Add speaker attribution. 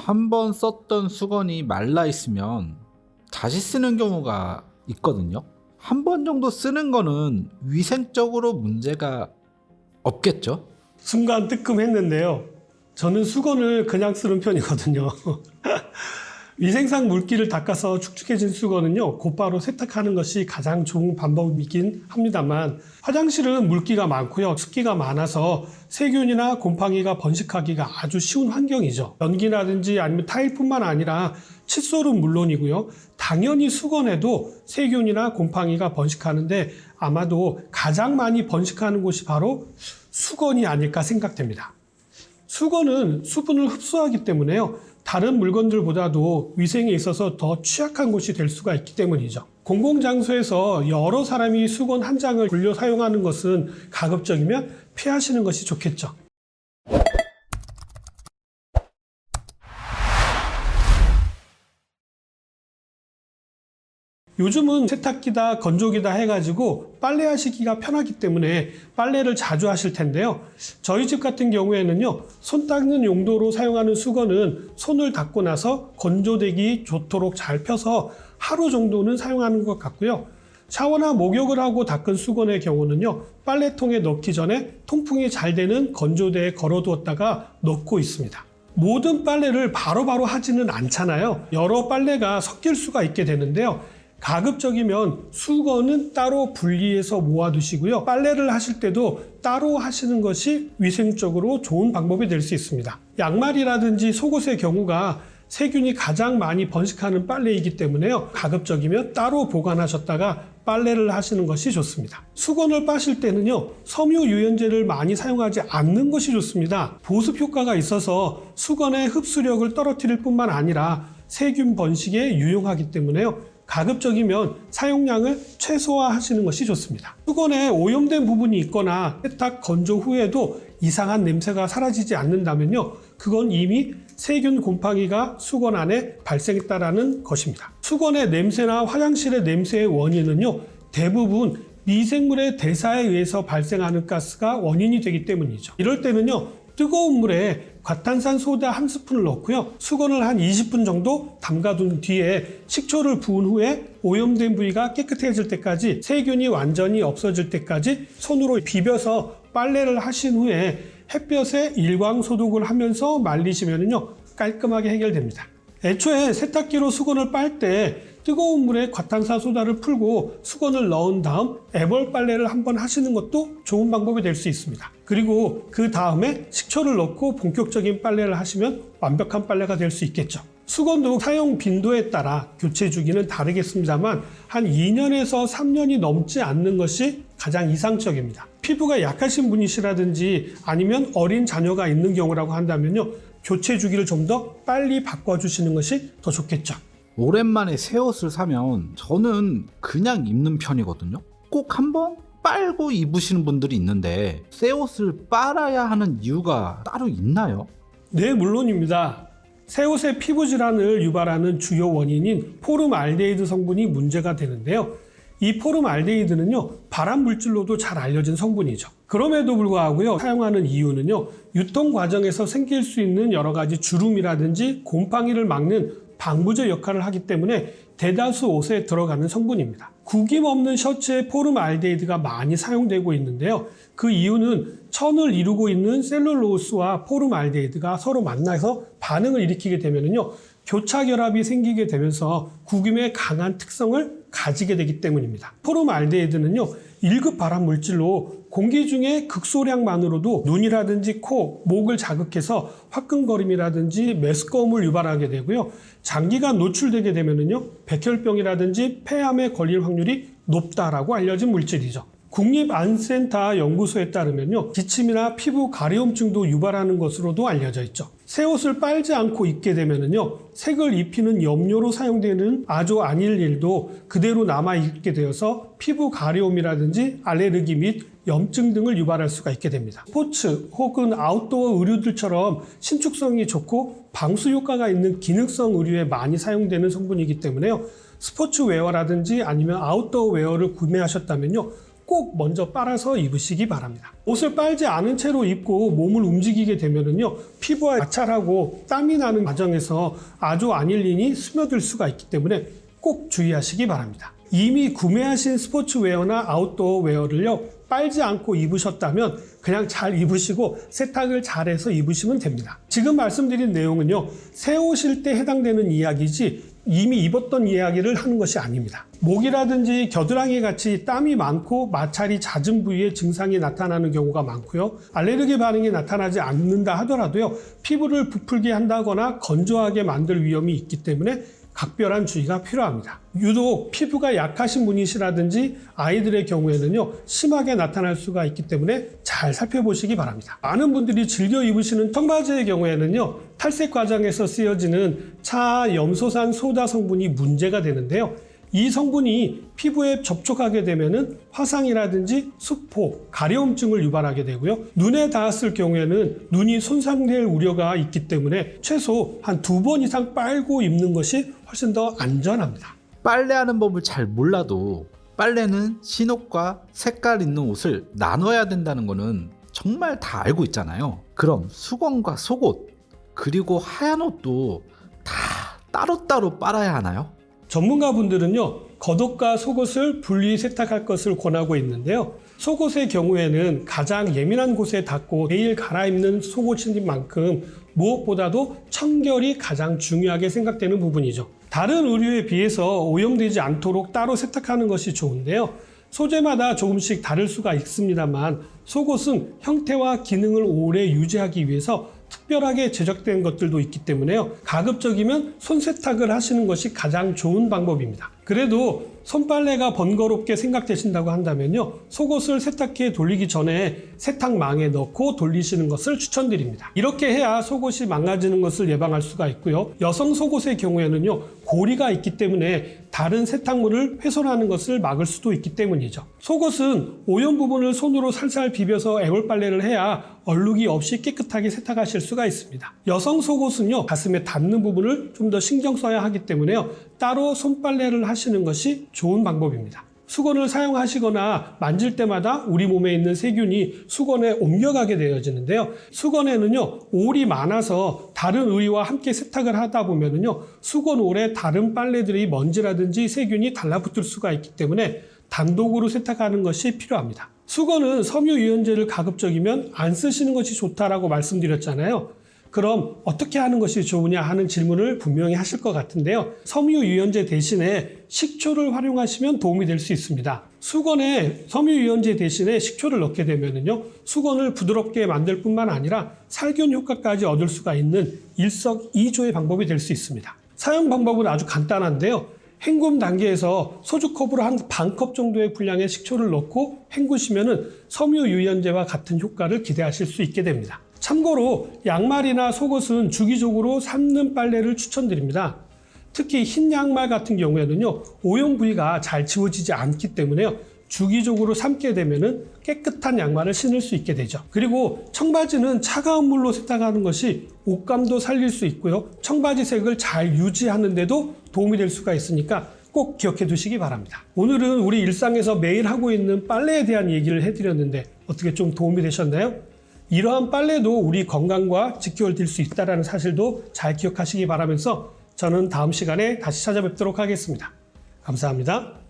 Speaker 1: 한 번 썼던 수건이 말라 있으면 다시 쓰는 경우가 있거든요. 한 번 정도 쓰는 거는 위생적으로 문제가 없겠죠?
Speaker 2: 순간 뜨끔했는데요. 저는 수건을 그냥 쓰는 편이거든요. 위생상 물기를 닦아서 축축해진 수건은요, 곧바로 세탁하는 것이 가장 좋은 방법이긴 합니다만, 화장실은 물기가 많고요, 습기가 많아서 세균이나 곰팡이가 번식하기가 아주 쉬운 환경이죠. 변기라든지 아니면 타일뿐만 아니라 칫솔은 물론이고요, 당연히 수건에도 세균이나 곰팡이가 번식하는데 아마도 가장 많이 번식하는 곳이 바로 수건이 아닐까 생각됩니다. 수건은 수분을 흡수하기 때문에요, 다른 물건들보다도 위생에 있어서 더 취약한 곳이 될 수가 있기 때문이죠. 공공장소에서 여러 사람이 수건 한 장을 돌려 사용하는 것은 가급적이면 피하시는 것이 좋겠죠. 요즘은 세탁기다 건조기다 해가지고 빨래하시기가 편하기 때문에 빨래를 자주 하실 텐데요. 저희 집 같은 경우에는요, 손 닦는 용도로 사용하는 수건은 손을 닦고 나서 건조되기 좋도록 잘 펴서 하루 정도는 사용하는 것 같고요. 샤워나 목욕을 하고 닦은 수건의 경우는요, 빨래통에 넣기 전에 통풍이 잘 되는 건조대에 걸어두었다가 넣고 있습니다. 모든 빨래를 바로바로 하지는 않잖아요. 여러 빨래가 섞일 수가 있게 되는데요. 가급적이면 수건은 따로 분리해서 모아두시고요. 빨래를 하실 때도 따로 하시는 것이 위생적으로 좋은 방법이 될 수 있습니다. 양말이라든지 속옷의 경우가 세균이 가장 많이 번식하는 빨래이기 때문에요. 가급적이면 따로 보관하셨다가 빨래를 하시는 것이 좋습니다. 수건을 빠실 때는요, 섬유 유연제를 많이 사용하지 않는 것이 좋습니다. 보습 효과가 있어서 수건의 흡수력을 떨어뜨릴 뿐만 아니라 세균 번식에 유용하기 때문에요. 가급적이면 사용량을 최소화하시는 것이 좋습니다. 수건에 오염된 부분이 있거나 세탁 건조 후에도 이상한 냄새가 사라지지 않는다면요, 그건 이미 세균 곰팡이가 수건 안에 발생했다라는 것입니다. 수건의 냄새나 화장실의 냄새의 원인은요, 대부분 미생물의 대사에 의해서 발생하는 가스가 원인이 되기 때문이죠. 이럴 때는요, 뜨거운 물에 과탄산소다 한 스푼을 넣고요, 수건을 한 20분 정도 담가둔 뒤에 식초를 부은 후에 오염된 부위가 깨끗해질 때까지, 세균이 완전히 없어질 때까지 손으로 비벼서 빨래를 하신 후에 햇볕에 일광 소독을 하면서 말리시면요, 깔끔하게 해결됩니다. 애초에 세탁기로 수건을 빨 때 뜨거운 물에 과탄산소다를 풀고 수건을 넣은 다음 애벌 빨래를 한번 하시는 것도 좋은 방법이 될 수 있습니다. 그리고 그 다음에 식초를 넣고 본격적인 빨래를 하시면 완벽한 빨래가 될 수 있겠죠. 수건도 사용 빈도에 따라 교체 주기는 다르겠습니다만 한 2년에서 3년이 넘지 않는 것이 가장 이상적입니다. 피부가 약하신 분이시라든지 아니면 어린 자녀가 있는 경우라고 한다면요, 교체 주기를 좀 더 빨리 바꿔주시는 것이 더 좋겠죠.
Speaker 1: 오랜만에 새 옷을 사면 저는 그냥 입는 편이거든요. 꼭 한번 빨고 입으시는 분들이 있는데 새 옷을 빨아야 하는 이유가 따로 있나요?
Speaker 2: 네, 물론입니다. 새 옷의 피부 질환을 유발하는 주요 원인인 포름알데히드 성분이 문제가 되는데요. 이 포름알데히드는요, 발암 물질로도 잘 알려진 성분이죠. 그럼에도 불구하고요, 사용하는 이유는요, 유통 과정에서 생길 수 있는 여러 가지 주름이라든지 곰팡이를 막는 방부제 역할을 하기 때문에 대다수 옷에 들어가는 성분입니다. 구김 없는 셔츠에 포름알데히드가 많이 사용되고 있는데요. 그 이유는 천을 이루고 있는 셀룰로스와 포름알데히드가 서로 만나서 반응을 일으키게 되면요, 교차 결합이 생기게 되면서 구김의 강한 특성을 가지게 되기 때문입니다. 포름알데히드는요, 1급 발암 물질로 공기 중에 극소량만으로도 눈이라든지 코, 목을 자극해서 화끈거림이라든지 메스꺼움을 유발하게 되고요, 장기간 노출되게 되면요, 백혈병이라든지 폐암에 걸릴 확률이 높다라고 알려진 물질이죠. 국립암센터 연구소에 따르면요, 기침이나 피부 가려움증도 유발하는 것으로도 알려져 있죠. 새 옷을 빨지 않고 입게 되면요, 색을 입히는 염료로 사용되는 아조아닐릴도 그대로 남아 있게 되어서 피부 가려움이라든지 알레르기 및 염증 등을 유발할 수가 있게 됩니다. 스포츠 혹은 아웃도어 의류들처럼 신축성이 좋고 방수 효과가 있는 기능성 의류에 많이 사용되는 성분이기 때문에요, 스포츠 웨어라든지 아니면 아웃도어 웨어를 구매하셨다면요, 꼭 먼저 빨아서 입으시기 바랍니다. 옷을 빨지 않은 채로 입고 몸을 움직이게 되면은요, 피부와 마찰하고 땀이 나는 과정에서 아조아닐린이 스며들 수가 있기 때문에 꼭 주의하시기 바랍니다. 이미 구매하신 스포츠웨어나 아웃도어 웨어를요, 빨지 않고 입으셨다면 그냥 잘 입으시고 세탁을 잘해서 입으시면 됩니다. 지금 말씀드린 내용은요, 새 옷일 때 해당되는 이야기지 이미 입었던 이야기를 하는 것이 아닙니다. 목이라든지 겨드랑이 같이 땀이 많고 마찰이 잦은 부위에 증상이 나타나는 경우가 많고요. 알레르기 반응이 나타나지 않는다 하더라도요, 피부를 부풀게 한다거나 건조하게 만들 위험이 있기 때문에 각별한 주의가 필요합니다. 유독 피부가 약하신 분이시라든지 아이들의 경우에는요, 심하게 나타날 수가 있기 때문에 잘 살펴보시기 바랍니다. 많은 분들이 즐겨 입으시는 청바지의 경우에는요, 탈색 과정에서 쓰여지는 차염소산 소다 성분이 문제가 되는데요. 이 성분이 피부에 접촉하게 되면은 화상이라든지 수포, 가려움증을 유발하게 되고요. 눈에 닿았을 경우에는 눈이 손상될 우려가 있기 때문에 최소 한 2번 이상 빨고 입는 것이 훨씬 더 안전합니다.
Speaker 1: 빨래하는 법을 잘 몰라도 빨래는 신옷과 색깔 있는 옷을 나눠야 된다는 거는 정말 다 알고 있잖아요. 그럼 수건과 속옷, 그리고 하얀 옷도 다 따로따로 빨아야 하나요?
Speaker 2: 전문가분들은요, 겉옷과 속옷을 분리 세탁할 것을 권하고 있는데요. 속옷의 경우에는 가장 예민한 곳에 닿고 매일 갈아입는 속옷인 만큼 무엇보다도 청결이 가장 중요하게 생각되는 부분이죠. 다른 의류에 비해서 오염되지 않도록 따로 세탁하는 것이 좋은데요. 소재마다 조금씩 다를 수가 있습니다만 속옷은 형태와 기능을 오래 유지하기 위해서 특별하게 제작된 것들도 있기 때문에요. 가급적이면 손세탁을 하시는 것이 가장 좋은 방법입니다. 그래도 손빨래가 번거롭게 생각되신다고 한다면요, 속옷을 세탁기에 돌리기 전에 세탁망에 넣고 돌리시는 것을 추천드립니다. 이렇게 해야 속옷이 망가지는 것을 예방할 수가 있고요. 여성 속옷의 경우에는요, 고리가 있기 때문에 다른 세탁물을 훼손하는 것을 막을 수도 있기 때문이죠. 속옷은 오염 부분을 손으로 살살 비벼서 애골빨래를 해야 얼룩이 없이 깨끗하게 세탁하실 수가 있습니다. 여성 속옷은요, 가슴에 닿는 부분을 좀 더 신경 써야 하기 때문에요, 따로 손빨래를 하시는 것이 좋은 방법입니다. 수건을 사용하시거나 만질 때마다 우리 몸에 있는 세균이 수건에 옮겨가게 되어지는데요. 수건에는요, 올이 많아서 다른 의류와 함께 세탁을 하다 보면은요, 수건올에 다른 빨래들이 먼지라든지 세균이 달라붙을 수가 있기 때문에 단독으로 세탁하는 것이 필요합니다. 수건은 섬유유연제를 가급적이면 안 쓰시는 것이 좋다라고 말씀드렸잖아요. 그럼 어떻게 하는 것이 좋으냐 하는 질문을 분명히 하실 것 같은데요. 섬유유연제 대신에 식초를 활용하시면 도움이 될 수 있습니다. 수건에 섬유유연제 대신에 식초를 넣게 되면요, 수건을 부드럽게 만들 뿐만 아니라 살균 효과까지 얻을 수가 있는 일석이조의 방법이 될 수 있습니다. 사용 방법은 아주 간단한데요. 헹굼 단계에서 소주컵으로 한 반컵 정도의 분량의 식초를 넣고 헹구시면은 섬유유연제와 같은 효과를 기대하실 수 있게 됩니다. 참고로 양말이나 속옷은 주기적으로 삶는 빨래를 추천드립니다. 특히 흰 양말 같은 경우에는요, 오염 부위가 잘 지워지지 않기 때문에요, 주기적으로 삶게 되면은 깨끗한 양말을 신을 수 있게 되죠. 그리고 청바지는 차가운 물로 세탁하는 것이 옷감도 살릴 수 있고요, 청바지 색을 잘 유지하는 데도 도움이 될 수가 있으니까 꼭 기억해 두시기 바랍니다. 오늘은 우리 일상에서 매일 하고 있는 빨래에 대한 얘기를 해드렸는데 어떻게 좀 도움이 되셨나요? 이러한 빨래도 우리 건강과 직결될 수 있다는 사실도 잘 기억하시기 바라면서 저는 다음 시간에 다시 찾아뵙도록 하겠습니다. 감사합니다.